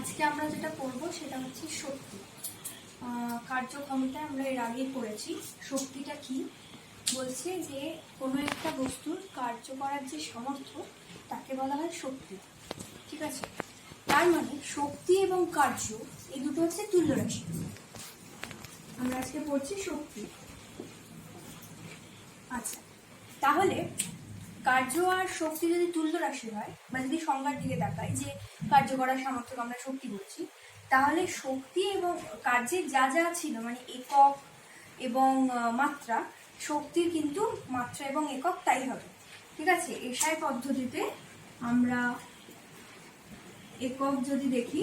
আজকে আমরা যেটা পড়বো সেটা হচ্ছে শক্তি। কার্যক্ষমতায় আমরা এর আগেই পড়েছি। শক্তিটা কি বলছে যে কোনো একটা বস্তুর কার্য করার যে সামর্থ্য তাকে বলা হয় শক্তি। ঠিক আছে, তার মানে শক্তি এবং কার্য এই দুটো হচ্ছে তুল্য রাশি। আমরা আজকে পড়ছি শক্তি। আচ্ছা, তাহলে কার্য আর শক্তি যদি তুল্য রাশি হয় বা যদি সংজ্ঞার দিকে তাকাই যে কার্য করার সামর্থ্যকে আমরা শক্তি বলছি, তাহলে শক্তি এবং কার্যের যা যা ছিল মানে একক এবং মাত্রা, শক্তির কিন্তু মাত্রা এবং একক তাই হবে। ঠিক আছে, এসআই পদ্ধতিতে আমরা একক যদি দেখি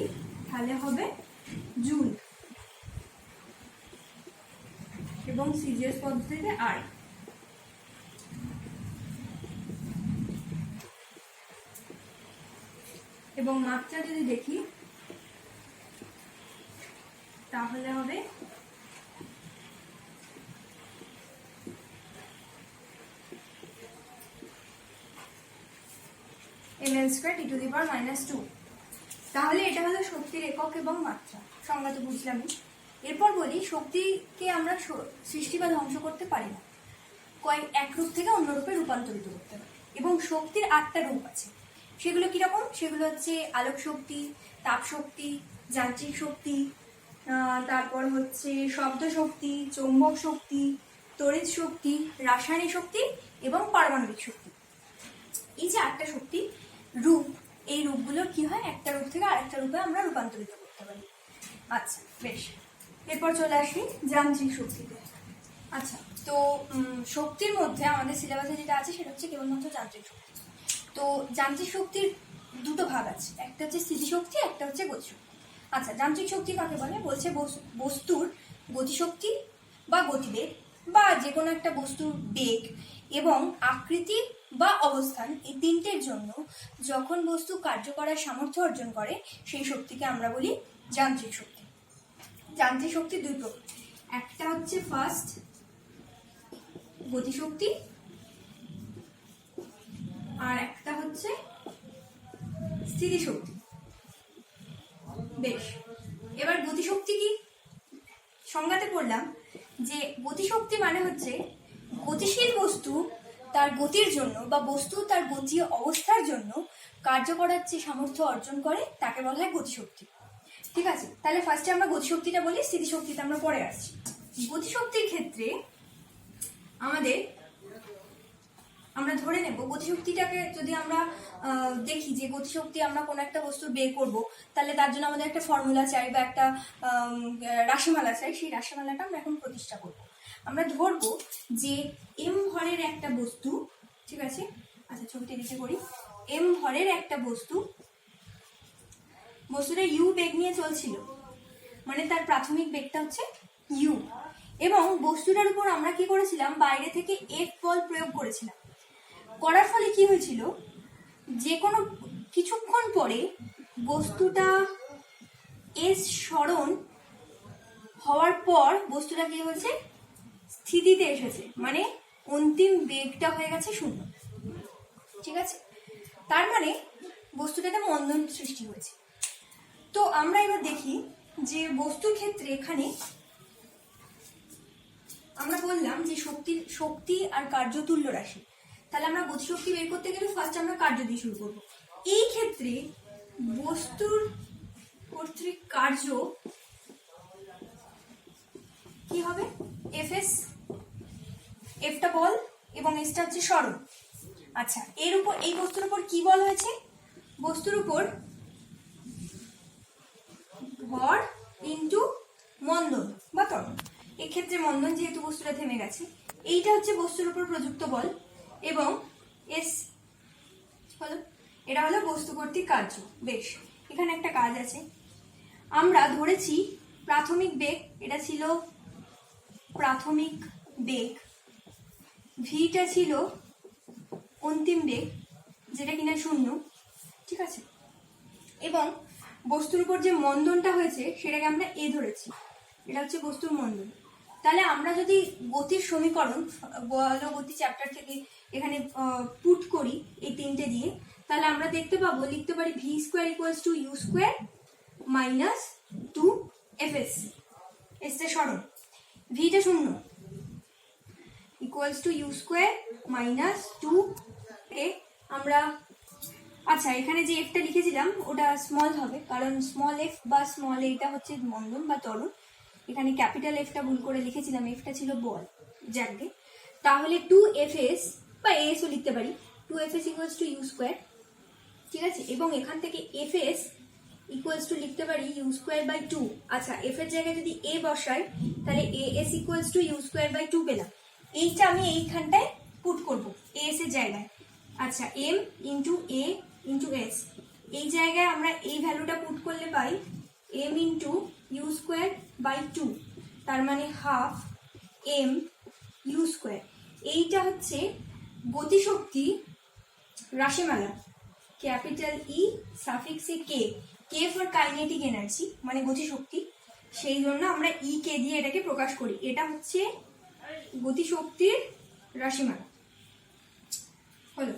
তাহলে হবে জুল এবং সিজিএস পদ্ধতিতে আর। এবং মাত্রা যদি দেখি তাহলে হবে ml²(e⁻²). তাহলে এটা হলো শক্তির একক এবং মাত্রা, সংজ্ঞা তো বুঝলামই। এরপর বলি শক্তিকে আমরা সৃষ্টি বা ধ্বংস করতে পারি না, এক রূপ থেকে অন্য রূপে রূপান্তরিত করতে পারি। এবং শক্তির 8টা রূপ আছে। সেগুলো কিরকম? সেগুলো হচ্ছে আলোক শক্তি, তাপ শক্তি, যান্ত্রিক শক্তি, তারপর হচ্ছে শব্দ শক্তি, চৌম্বক শক্তি, তড়িৎ শক্তি, রাসায়নিক শক্তি এবং পারমাণবিক শক্তি। এই যে 8টা শক্তি রূপ, এই রূপগুলো কি হয় একটা রূপ থেকে আরেকটা রূপে আমরা রূপান্তরিত করতে পারি। আচ্ছা বেশ, এরপর চলে আসি যান্ত্রিক শক্তিতে। আচ্ছা, তো শক্তির মধ্যে আমাদের সিলেবাসে যেটা আছে সেটা হচ্ছে কেবলমাত্র যান্ত্রিক শক্তি। তো যান্ত্রিক শক্তির দুটো ভাগ আছে, একটা হচ্ছে স্থিতিশক্তি, একটা হচ্ছে গতিশক্তি। আচ্ছা, যান্ত্রিক শক্তি কাকে বলে? বলছে বস্তুর গতিশক্তি বা গতিবেগ বা যে কোনো একটা বস্তুর বেগ এবং আকৃতি বা অবস্থান, এই তিনটের জন্য যখন বস্তু কার্য করার সামর্থ্য অর্জন করে সেই শক্তিকে আমরা বলি যান্ত্রিক শক্তি। যান্ত্রিক শক্তি দুই প্রকার, একটা হচ্ছে ফার্স্ট গতিশক্তি আর একটা হচ্ছে স্থিতিশক্তি। বেশ, এবার গতিশক্তি কি? সংজ্ঞাতে পড়লাম যে গতিশক্তি মানে হচ্ছে গতিশীল বস্তু তার গতির জন্য বা বস্তু তার গতীয় অবস্থার জন্য কার্য করার যে সামর্থ্য অর্জন করে তাকে বলা হয় গতিশক্তি। ঠিক আছে, তাহলে ফার্স্টে আমরা গতিশক্তিটা বলি, স্থিতিশক্তিতে আমরা পরে আসছি। গতিশক্তির ক্ষেত্রে আমরা ধরে নেব গতিশক্তিটাকে যদি আমরা দেখি যে গতিশক্তি আমরা কোনো একটা বস্তুর বের করব, তাহলে তার জন্য আমাদের একটা ফর্মুলা চাই বা একটা রাশিমালা চাই। সেই রাশিমালাটা আমরা এখন প্রতিষ্ঠা করব। আমরা ধরবো যে এম ভরের একটা বস্তু, ঠিক আছে, আচ্ছা ছবিটা নিচে করি, এম ভরের একটা বস্তুটা ইউ বেগ নিয়ে চলছিল, মানে তার প্রাথমিক বেগটা হচ্ছে ইউ, এবং বস্তুটার উপর আমরা কি করেছিলাম, বাইরে থেকে এফ বল প্রয়োগ করেছিলাম। করার ফলে কি হয়েছিল, যে কোনো কিছুক্ষণ পরে বস্তুটা এস সরণ হওয়ার পর বস্তুটা কি হয়েছে, স্থিতিতে এসেছে, মানে অন্তিম বেগটা হয়ে গেছে 0। ঠিক আছে, তার মানে বস্তুটাতে মন্দন সৃষ্টি হয়েছে। তো আমরা এবার দেখি যে বস্তুর ক্ষেত্রে এখানে আমরা বললাম যে শক্তি আর কার্য তুল্য রাশি। তাহলে আমরা গতিশক্তি বের করতে গেলে ফার্স্ট আমরা কার্য দিয়ে শুরু করবো। এই ক্ষেত্রে বস্তুর কর্তৃক কার্য কি হবে, এফএস, এফটা বল এবং এসটা হচ্ছে সরণ। আচ্ছা, এর উপর এই বস্তুর উপর কি বল হয়েছে, বস্তুর উপর ভর ইন্টু মন্দন বা ত্বরণ। এক্ষেত্রে মন্দন যেহেতু বস্তুটা থেমে গেছে, এইটা হচ্ছে বস্তুর উপর প্রযুক্ত বল এবং এস হলো, এটা হলো বস্তু কর্তৃক কার্য। বেশ, এখানে একটা কাজ আছে, আমরা ধরেছি প্রাথমিক বেগ, এটা ছিল প্রাথমিক বেগ, ভিটা ছিল অন্তিম বেগ যেটা কিনা 0। ঠিক আছে, এবং বস্তুর উপর যে মন্দনটা হয়েছে সেটাকে আমরা এ ধরেছি, এটা হচ্ছে বস্তুর মন্দন। তাহলে আমরা যদি গতির সমীকরণ গতি চ্যাপ্টার থেকে এখানে পুট করি এই তিনটে দিয়ে, তাহলে আমরা দেখতে পাবো, লিখতে পারি v² = u² মাইনাস 2 Fs, এসটা সরণ, ভিটা শূন্য, equals to u square minus 2 a আমরা, আচ্ছা এখানে যে এফটা লিখেছিলাম ওটা স্মল হবে, কারণ স্মল এফ বা স্মল এটা হচ্ছে মন্দন বা ত্বরণ, এখানে ক্যাপিটাল এফটা ভুল করে লিখেছিলাম, এফটা ছিল বল, যাকে তাহলে 2Fs বা এসও লিখতে পারি, 2Fs equals to u square, ঠিক আছে, এবং এখান থেকে Fs ইকুয়ালস টু লিখতে পারি ইউ স্কোয়ার বাই 2। আচ্ছা এফ এর জায়গায় যদি এ বসাই তাহলে S equals to u square by 2 পেলাম, এইটা আমি এইখানটায় পুট করব এস এর জায়গায়। আচ্ছা M into A into S, এই জায়গায় আমরা এই ভ্যালুটা পুট করলে পাই M into U square by 2, তার মানে হাফ এম ইউ স্কোয়ার। এইটা হচ্ছে গতিশক্তি রাশিমালা, capital E suffix A K, K for kinetic energy মানে গতিশক্তি, সেই জন্য আমরা ই কে দিয়ে এটাকে প্রকাশ করি, এটা হচ্ছে গতিশক্তির রাশিমালা হলো।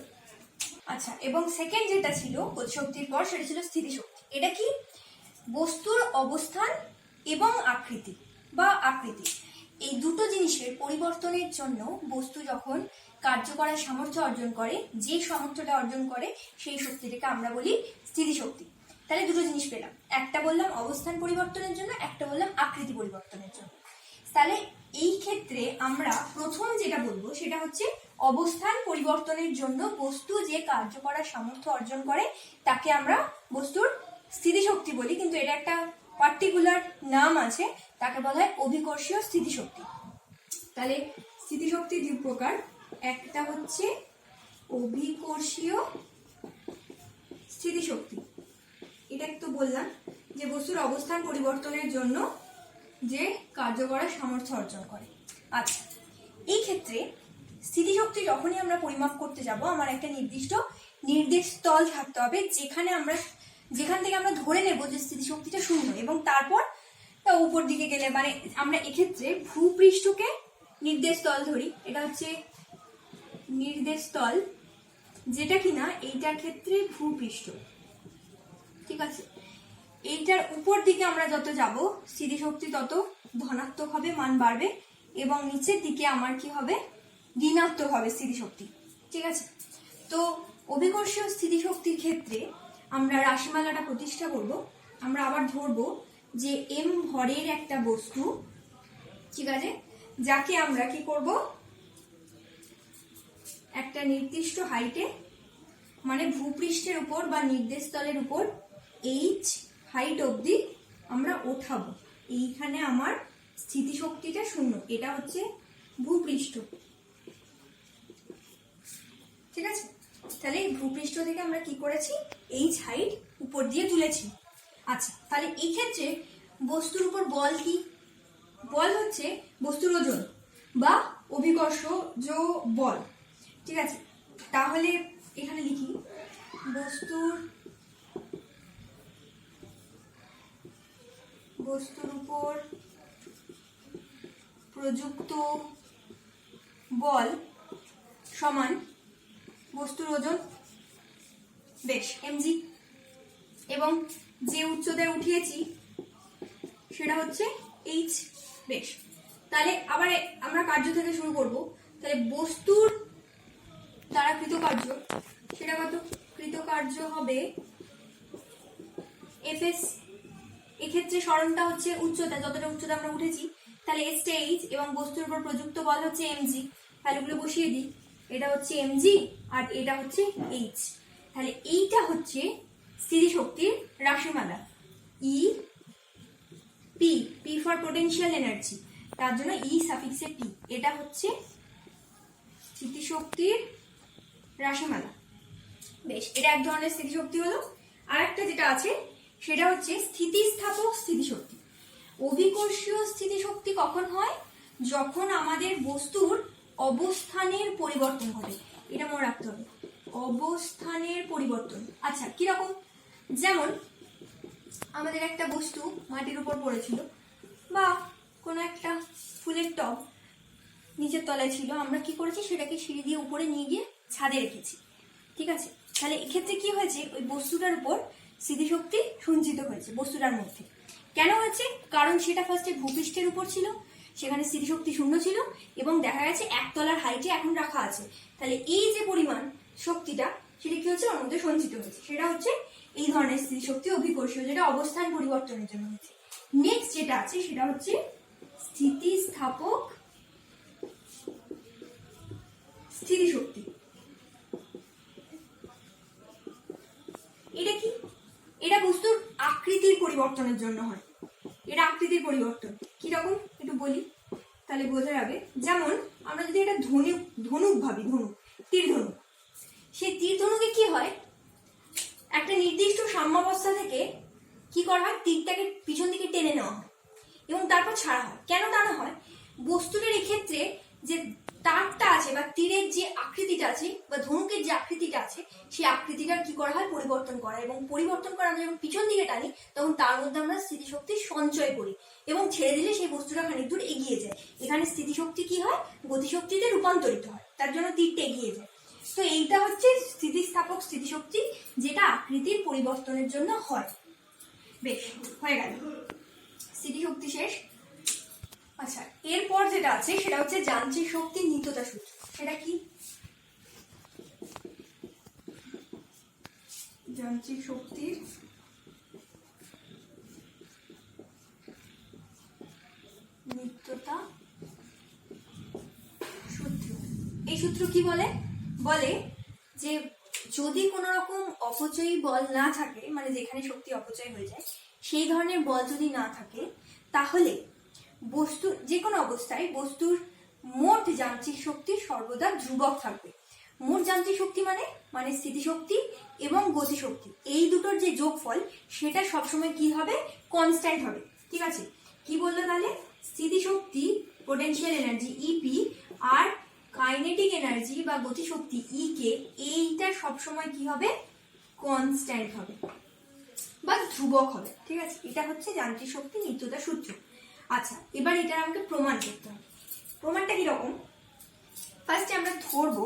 আচ্ছা এবং সেকেন্ড যেটা ছিল গতিশক্তির পর সেটা ছিল স্থিতিশক্তি। এটা কি? বস্তুর অবস্থান এবং আকৃতি বা আকৃতি, এই দুটো জিনিসের পরিবর্তনের জন্য বস্তু যখন কার্য করার সামর্থ্য অর্জন করে, যে সামর্থ্যটা অর্জন করে সেই শক্তিটাকে আমরা বলি স্থিতিশক্তি। তাহলে দুটো জিনিস পেলাম, একটা বললাম অবস্থান পরিবর্তনের জন্য, একটা বললাম আকৃতি পরিবর্তনের জন্য। তাহলে এই ক্ষেত্রে আমরা প্রথম যেটা বলবো সেটা হচ্ছে অবস্থান পরিবর্তনের জন্য বস্তু যে কার্য করার সামর্থ্য অর্জন করে তাকে আমরা বস্তুর স্থিতিশক্তি বলি, কিন্তু এটা একটা পার্টিকুলার নাম আছে, তাকে বলা হয় অভিকর্ষীয় স্থিতিশক্তি। তাহলে স্থিতিশক্তি দুই প্রকার, একটা হচ্ছে অভিকর্ষীয় স্থিতিশক্তি, এটা একটু বললাম যে বস্তুর অবস্থান পরিবর্তনের জন্য যে কার্য করার সামর্থ্য অর্জন করে। আচ্ছা এই ক্ষেত্রে স্থিতিশক্তি যখনই আমরা পরিমাপ করতে যাব, আমার একটা নির্দেশ তল থাকতে হবে যেখান থেকে আমরা ধরে নেব যে স্থিতিশক্তিটা শূন্য, এবং তারপর উপর দিকে গেলে মানে আমরা এক্ষেত্রে ভূপৃষ্ঠকে নির্দেশ তল ধরি, এটা হচ্ছে নির্দেশ তল, যেটা কিনা এইটার ক্ষেত্রে ভূপৃষ্ঠ, ঠিক আছে। এইটার উপর দিকে আমরা যত যাব স্থিতিশক্তি তত ধনাত্মক হবে, মান বাড়বে, এবং নিচের দিকে আমার কি হবে, ঋণাত্মক হবে স্থিতিশক্তি, ঠিক আছে। তো অভিকর্ষীয় স্থিতিশক্তির ক্ষেত্রে আমরা রাশিমালাটা প্রতিষ্ঠা করব, আমরা আবার ধরবো যে এম ভরের একটা বস্তু, ঠিক আছে, যাকে আমরা কি করব, একটা নির্দিষ্ট হাইটে মানে ভূপৃষ্ঠের উপর বা নির্দেশ তলের উপর এইচ হাইট অবধি আমরা ওঠাবো, এইখানে আমার স্থিতিশক্তিটা শূন্য, এটা হচ্ছে ভূপৃষ্ঠ, ঠিক আছে। তাহলে ভূপৃষ্ঠ থেকে আমরা কি করেছি, এইচ হাইট উপর দিয়ে তুলেছি। আচ্ছা তাহলে এই ক্ষেত্রে বস্তুর উপর বল কি, বল হচ্ছে বস্তুর ওজন বা অভিকর্ষজ বল, ঠিক আছে। তাহলে এখানে লিখি বস্তুর উপর প্রযুক্ত বল সমান বস্তুর ওজন, বেশ mg, এবং যে উচ্চতায় উঠিয়েছি সেটা হচ্ছে h, বেশ। তাহলে আবার আমরা কার্য থেকে শুরু করব, তাহলে বস্তুর দ্বারা কৃতকার্য সেটা কত, কৃতকার্য হবে Fs, এক্ষেত্রে সরণটা হচ্ছে উচ্চতা, যতটা উচ্চতা আমরা উঠেছি, তাহলে s টা h, এবং বস্তুর উপর প্রযুক্ত বল হচ্ছে mg, ভ্যালুগুলো বসিয়ে দিই, এটা হচ্ছে mg আর এটা হচ্ছে h। তাহলে এইটা হচ্ছে স্থিতিশক্তির রাশিমালা, E P, P for potential energy, তার জন্য ই সাফিক্সে পি, এটা হচ্ছে স্থিতিশক্তির রাশিমালা, বেশ। এটা এক ধরনের স্থিতিশক্তি হলো। আর একটা যেটা আছে সেটা হচ্ছে স্থিতিস্থাপক স্থিতিশক্তি। অভিকর্ষীয় স্থিতিশক্তি কখন হয়, যখন আমাদের বস্তুর অবস্থানের পরিবর্তন ঘটে, এটা মনে রাখতে হবে, অবস্থানের পরিবর্তন। আচ্ছা কিরকম, যেমন আমাদের একটা বস্তু মাটির উপর পড়েছিল বা কোনো একটা ফুলের টব নিচের তলায় ছিল, আমরা কি করেছি সেটাকে সিঁড়ি দিয়ে উপরে নিয়ে গিয়ে ছাদে রেখেছি, ঠিক আছে। তাহলে এক্ষেত্রে কি হয়েছে, ওই বস্তুটার উপর স্থিতিশক্তি সঞ্চিত হয়েছে বস্তুটার মধ্যে। কেন হয়েছে? কারণ সেটা ফার্স্টে ভূপৃষ্ঠের উপর ছিল, সেখানে স্থিতিশক্তি শূন্য ছিল এবং দেখা গেছে একতলার হাইটে এখন রাখা আছে। তাহলে এই যে পরিমাণ শক্তিটা সেটা কি হচ্ছে ওর মধ্যে সঞ্চিত হয়েছে, সেটা হচ্ছে এই ধরনের স্থিতিশক্তি অভিকর্ষীয়, যেটা অবস্থান পরিবর্তনের জন্য হচ্ছে। নেক্সট যেটা আছে সেটা হচ্ছে স্থিতিস্থাপক স্থিতিশক্তি। এটা কি? এটা বস্তুর আকৃতির পরিবর্তনের জন্য হয়। এটা আকৃতির পরিবর্তন কিরকম একটু বলি, তাহলে বোঝা যাবে। যেমন আমরা যদি এটা ধনুক ভাবি, তীর ধনুক, সেই তীর ধনুকে কি হয়, একটা নির্দিষ্ট সাম্যাবস্থা থেকে কি করা হয়, তীরটাকে পিছন দিকে টেনে নেওয়া হয় এবং তারপর ছাড়া হয়। কেন টানা হয়? বস্তুটার এক্ষেত্রে যে তারটা আছে বা তীরের যে আকৃতিটা আছে বা ধনুকের যে আকৃতিটা আছে, সেই আকৃতিটার কি করা হয়, পরিবর্তন করা। এবং পরিবর্তন করা আমরা যখন পিছন দিকে টানি তখন তার মধ্যে আমরা স্থিতিশক্তি সঞ্চয় করি এবং ছেড়ে দিলে সেই বস্তুটা খানিক দূর এগিয়ে যায়। এখানে স্থিতিশক্তি কি হয়, গতিশক্তিতে রূপান্তরিত হয়, তার জন্য তীরটা এগিয়ে যায়। তো এইটা হচ্ছে স্থিতিস্থাপক স্থিতিশক্তি, যেটা আকৃতির পরিবর্তনের জন্য হয়। বেশ, হয়ে গেল স্থিতিশক্তি শেষ। আচ্ছা, এরপর যেটা আছে সেটা হচ্ছে যান্ত্রিক শক্তির নিত্যতা সূত্র। সেটা কি? যান্ত্রিক শক্তির নিত্যতা সূত্র। এই সূত্র কি বলে? বলে যে যদি কোনো রকম অপচয়ী বল না থাকে, মানে যেখানে শক্তি অপচয় হয়ে যায়, সেই ধরনের বল যদি না থাকে, তাহলে বস্তু যে কোনো অবস্থায় বস্তুর মোট যান্ত্রিক শক্তি সর্বদা ধ্রুবক থাকবে। মোট যান্ত্রিক শক্তি মানে স্থিতিশক্তি এবং গতিশক্তি, এই দুটোর যে যোগফল সেটা সবসময় কি হবে, কনস্ট্যান্ট হবে। ঠিক আছে, কি বললো তাহলে? স্থিতিশক্তি পোটেনশিয়াল এনার্জি ইপি আর কাইনেটিক এনার্জি বা গতিশক্তি ই কে, এইটা সবসময় কি হবে, কনস্ট্যান্ট হবে বা ধ্রুবক হবে। ঠিক আছে, এটা হচ্ছে যান্ত্রিক শক্তি নিত্যতা সূত্র। আচ্ছা, এবার এটা আমাকে প্রমাণ করতে হবে। প্রমাণটা কিরকম? ফার্স্টে আমরা ধরবো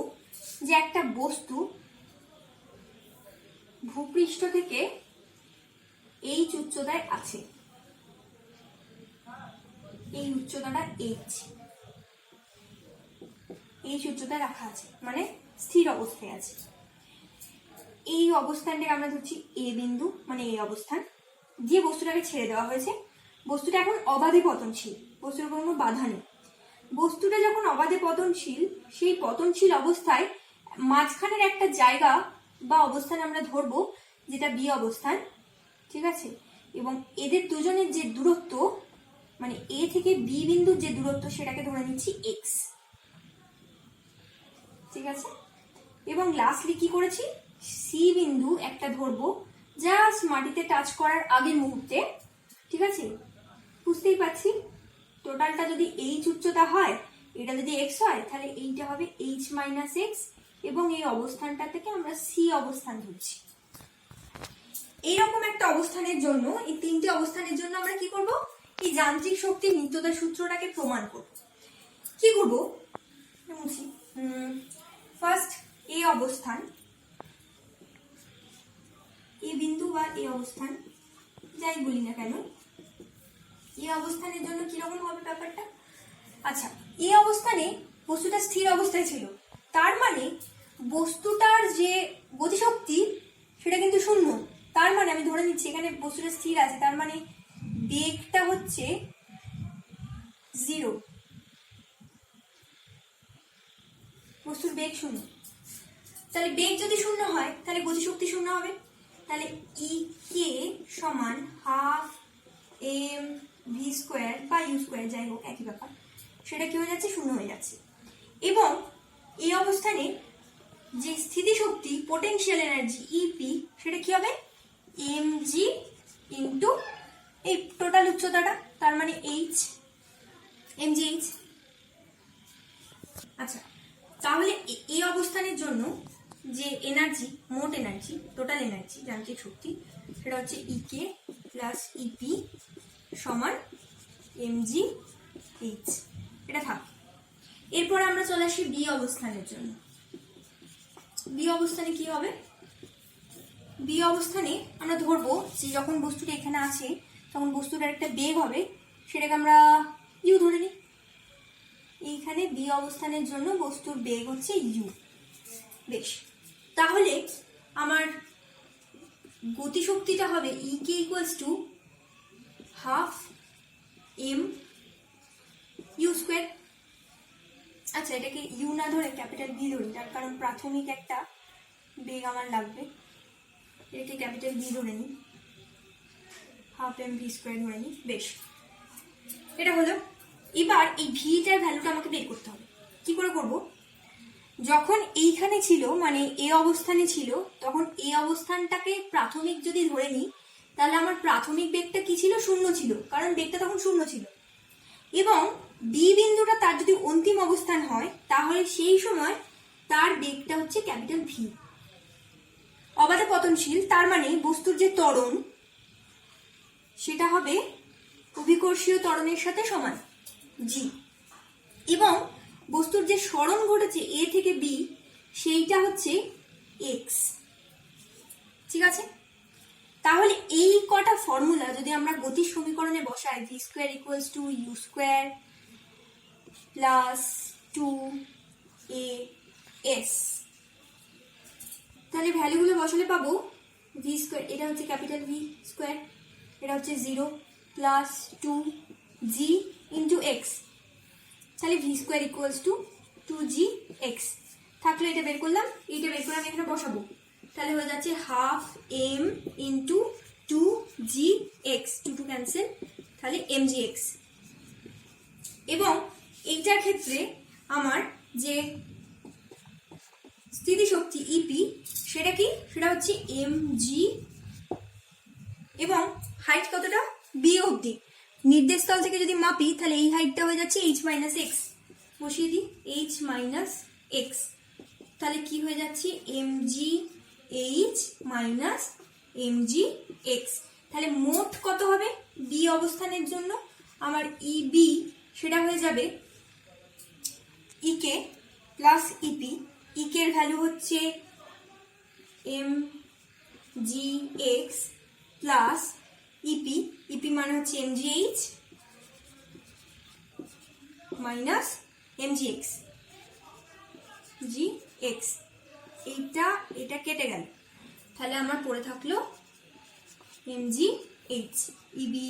যে একটা বস্তু ভূপৃষ্ঠ থেকে এই উচ্চতায় আছে, এই উচ্চতাটা এই উচ্চতায় রাখা আছে, মানে স্থির অবস্থায় আছে। এই অবস্থানটাকে আমরা ধরছি এ বিন্দু, মানে এই অবস্থান, যে বস্তুটাকে ছেড়ে দেওয়া হয়েছে। বস্তুটা এখন অবাধে পতনশীল, বস্তুর কোনো বাধা নেই। বস্তুটা যখন অবাধে পতনশীল, সেই পতনশীল অবস্থায় মাঝখানের একটা জায়গা বা অবস্থান আমরা ধরবো, যেটা বি অবস্থান। ঠিক আছে, এবং এদের দুজনের যে দূরত্ব, মানে এ থেকে বি বিন্দুর যে দূরত্ব, সেটাকে ধরে নিচ্ছি এক্স। ঠিক আছে, এবং লাস্টলি কি করেছি, সি বিন্দু একটা ধরবো জাস্ট মাটিতে টাচ করার আগের মুহূর্তে। ঠিক আছে, বুঝতেই পারছি টোটালটা যদি এইচ উচ্চতা হয়, এটা যদি এক্স হয়, তাহলে এইটা হবে এইচ মাইনাস এক্স, এবং এই অবস্থানটা থেকে আমরা সি অবস্থান ধরছি। এইরকম একটা অবস্থানের জন্য, এই তিনটে অবস্থানের জন্য আমরা কি করব, এই যান্ত্রিক শক্তির নিত্যতা সূত্রটাকে প্রমাণ করব। কি করব, ফার্স্ট এই অবস্থান, এই বিন্দু বা এই অবস্থান, যাই বলি না কেন, এই অবস্থানের জন্য কিরকম হবে ব্যাপারটা। আচ্ছা, এই অবস্থানে বস্তুটা স্থির অবস্থায় ছিল, তার মানে বস্তুটার যে গতিশক্তি সেটা কিন্তু শূন্য। তার মানে আমি ধরে নিচ্ছি এখানে বস্তুটা স্থির আছে, তার মানে বেগটা হচ্ছে 0, বস্তুর বেগ 0। তাহলে বেগ যদি 0 হয়, তাহলে গতিশক্তি 0 হবে। তাহলে ই কে সমান হাফ এম ভি স্কোয়ার বা ইউ স্কোয়ার, যাই হোক একই ব্যাপার, সেটা কি হয়ে যাচ্ছে, 0 হয়ে যাচ্ছে। এবং এই অবস্থানে যে স্থিতিশক্তি পোটেনশিয়াল এনার্জি ইপি, সেটা কি হবে, এম জি ইন্টু এই টোটাল উচ্চতাটা, তার মানে এইচ, এম জি এইচ। আচ্ছা, তাহলে এই অবস্থানের জন্য যে এনার্জি, মোট এনার্জি, টোটাল এনার্জি, যান্ত্রিক শক্তি, সেটা হচ্ছে ইকে প্লাস ইপি সমান এম জি এইচ। এটা থাক। এরপর আমরা চলে আসি বি অবস্থানের জন্য। বি অবস্থানে কি হবে, বি অবস্থানে আমরা ধরবো যে যখন বস্তুটা এখানে আছে তখন বস্তুটার একটা বেগ হবে, সেটাকে আমরা ইউ ধরে নিই। এইখানে বি অবস্থানের জন্য বস্তুর বেগ হচ্ছে ইউ। বেশ, তাহলে আমার গতিশক্তিটা হবে E K equals to half M U square. আচ্ছা, এটাকে ইউ না ধরে ক্যাপিটাল বি ধরি, তার কারণ প্রাথমিক একটা বেগ আমার লাগবে। এটাকে ক্যাপিটাল বি ধরে নিই, হাফ এম ভি স্কোয়ার ধরে নিই। বেশ, এটা হলো। এবার এই ভিটার ভ্যালুটা আমাকে বের করতে হবে। কি করে করব? যখন এইখানে ছিল মানে এ অবস্থানে ছিল, তখন এ অবস্থানটাকে প্রাথমিক যদি ধরে নিই, তাহলে আমার প্রাথমিক বেগটা কি ছিল? শূন্য ছিল, কারণ বেগটা তখন শূন্য ছিল। এবং বি বিন্দুটা তার যদি অন্তিম অবস্থান হয়, তাহলে সেই সময় তার বেগটা হচ্ছে ক্যাপিটাল ভি। অবাধে পতনশীল, তার মানে বস্তুর যে ত্বরণ সেটা হবে অভিকর্ষীয় ত্বরণের সাথে সমান জি। এবং বস্তুর যে সরণ ঘটেছে এ থেকে বি, সেইটা হচ্ছে এক্স। ঠিক আছে, তাহলে এই কটা ফর্মুলা যদি আমরা গতির সমীকরণে বসাই, v square equals to u square plus 2a_s, তাহলে ভ্যালুগুলো বসালে পাবো ভি স্কোয়ার, এটা হচ্ছে ক্যাপিটাল ভি স্কোয়ার, এটা হচ্ছে 0 প্লাস 2g ইন্টু এক্স। তাহলে V square equals two 2gx থাকলে এটা বের করলাম, এইটা বের করে আমি এখানে বসাবো। তাহলে হয়ে যাচ্ছে half m into 2gx, 2 cancel, তাহলে mgx। এবং এইটার ক্ষেত্রে আমার যে স্থিতিশক্তি ইপি, সেটা কি? সেটা হচ্ছে mg। এবং হাইট কতটা? বি অবধি। নির্দেশতল থেকে যদি মাপি তাহলে এই হাইটটা হয়ে যাচ্ছে h মাইনাস এক্স। বসিয়ে দিই h মাইনাস এক্স, তাহলে কি হয়ে যাচ্ছে? mg h minus mg x। তাহলে মোট কত হবে বি অবস্থানের জন্য? আমার ইবি সেটা হয়ে যাবে ইকে প্লাস ইপি। ইকে এর ভ্যালু হচ্ছে mgx প্লাস ইপি, ইপি মানে হচ্ছে mgh মাইনাস mgx gx। এটা কেটে গেল, তাহলে আমার পড়ে থাকলো mgh। ইবি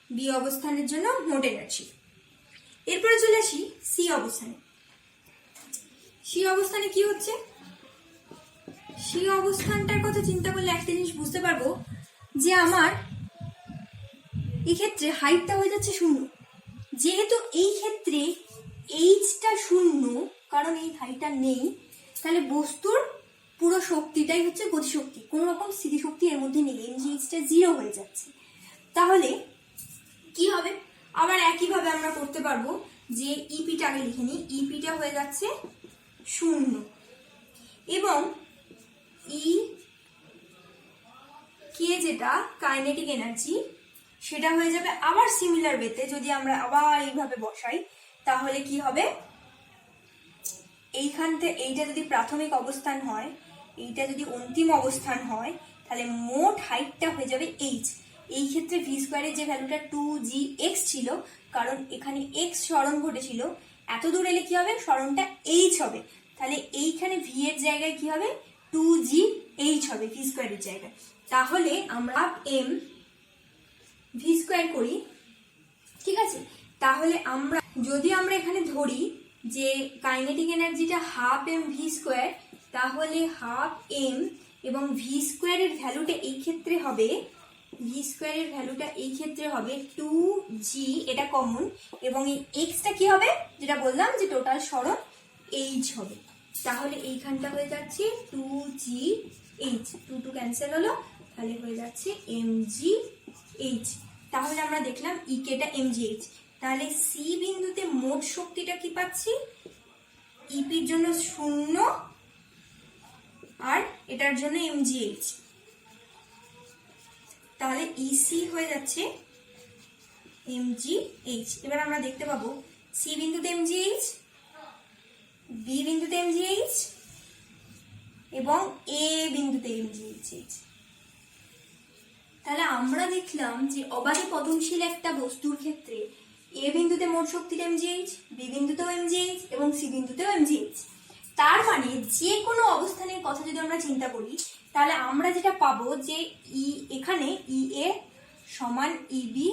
বি অবস্থানের জন্য মোট এনার্জি। এরপরে চলে আসি সি অবস্থানে। সি অবস্থানে কি হচ্ছে? সি অবস্থানটার কথা চিন্তা করলে একটা জিনিস বুঝতে পারবো যে আমার এই ক্ষেত্রে হাইটটা হয়ে যাচ্ছে শূন্য। যেহেতু এই ক্ষেত্রে এইচটা শূন্য, কারণ এই হাইটটা নেই, তাহলে বস্তুর পুরো শক্তিটাই হচ্ছে গতিশক্তি, কোনো রকম স্থিতিশক্তি এর মধ্যে নেই, এমজিএইচটা 0 হয়ে যাচ্ছে। তাহলে কি হবে? আবার একইভাবে আমরা করতে পারবো যে ইপিটা আগে লিখে নিই, ইপিটা হয়ে যাচ্ছে শূন্য এবং ই কে যেটা কাইনেটিক এনার্জি, সেটা হয়ে যাবে আবার সিমিলার ওয়েতে। যদি আমরা আবার এইভাবে বসাই তাহলে কি হবে? এইখান থেকে এইটা যদি প্রাথমিক অবস্থান হয়, এইটা যদি অন্তিম অবস্থান হয়, তাহলে মোট হাইটটা হয়ে যাবে এইচ। এই ক্ষেত্রে ভি স্কোয়ারের যে ভ্যালুটা 2gx ছিল, কারণ এখানে এক্স সরণ ঘটেছিল, এত দূর এলে কি হবে? সরণটা এইচ হবে। তাহলে এইখানে ভি এর জায়গায় কি হবে? 2gh হবে ভি স্কোয়ারের জায়গায়। তাহলে আমরা এম ভি স্কোয়ার করি, ঠিক আছে? তাহলে যদি আমরা এখানে ধরি যে কাইনেটিক এনার্জিটা হাফ এম ভি স্কোয়ার, তাহলে হাফ এম এবং ভি স্কোয়ারের ভ্যালুটা এই ক্ষেত্রে হবে, ভি স্কোয়ারের ভ্যালুটা এই ক্ষেত্রে হবে 2g, এটা কমন, এবং এই এক্সটা কি হবে? যেটা বললাম যে টোটাল সরণ এইচ হবে। তাহলে এইখানটা হয়ে যাচ্ছে 2gh, 2 ক্যান্সেল হলো, তাহলে হয়ে যাচ্ছে mgh। তাহলে আমরা দেখলাম ইকেটা mgh। তাহলে সি বিন্দুতে মোট শক্তিটা কি পাচ্ছি? ইপির জন্য 0 আর এটার জন্য mgh। তাহলে ইসি হয়ে যাচ্ছে mgh। এবার আমরা দেখতে পাবো সি বিন্দুতে mgh, বি বিন্দুতে mgh, এবং এ বিন্দুতে mgh। তাহলে আমরা দেখলাম যে অবাধে পতনশীল একটা বস্তুর ক্ষেত্রে এ বিন্দুতে মোট শক্তির mgh, বি বিন্দুতেও mgh এবং সি বিন্দুতেও mgh। তার মানে যে কোনো অবস্থানের কথা যদি আমরা চিন্তা করি তাহলে আমরা যেটা পাবো যে এখানে ই এ সমান ইবি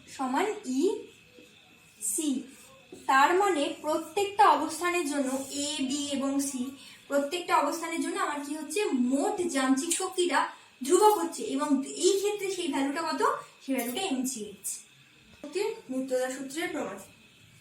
সমান ই সি। তার মানে প্রত্যেকটা অবস্থানের জন্য এ বি এবং সি প্রত্যেকটা অবস্থানের জন্য আমার কি হচ্ছে, মোট যান্ত্রিক শক্তিটা ধ্রুবক হচ্ছে এবং এই ক্ষেত্রে সেই ভ্যালুটা কত, সেই ভ্যালুটা mgh। নিত্যতা সূত্রের প্রমাণ।